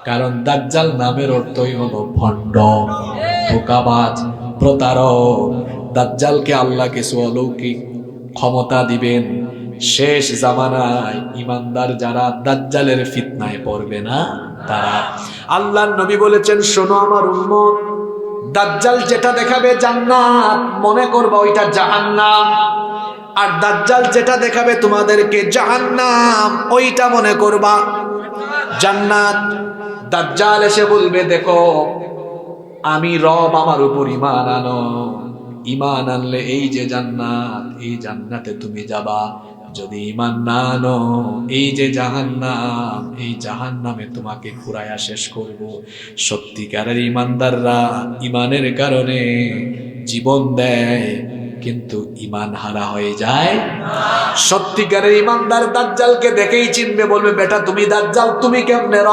কারণ দাজ্জাল নামের অর্থই হলো ভণ্ড, ধোঁকাবাজ, প্রতারক। দাজ্জালকে আল্লাহ কিছু অলৌকিক ক্ষমতা দিবেন। শেষ জামানায় ইমানদার যারা দাজ্জালের ফিতনায় পড়বে না, তারা, আল্লাহর নবী বলেছেন, শোনো আমার উম্মত, দাজ্জাল যেটা দেখাবে জান্নাত মনে করবা ওইটা জাহান্নাম, আর দাজ্জাল যেটা দেখাবে তোমাদেরকে জাহান্নাম ওইটা মনে করবা জান্নাত। দাজ্জাল এসে বলবে, দেখো আমি রব, আমার উপর ঈমান আনো। ঈমান আনলে এই যে জান্নাত, এই জান্নাতে তুমি যাবা। যদি ঈমান না আনো, এই যে জাহান্নাম, এই জাহান্নামে তোমাকে ঘুরাইয়া শেষ করব। সত্যিকারের ঈমানদাররা ঈমানের কারণে জীবন দেয়, কিন্তু ঈমান হারা হয়ে যায়। সত্যিকারের ঈমানদার দাজ্জালকে দেখেই চিনবে, বলবে, বেটা তুমি দাজ্জাল, তুমি কেমনে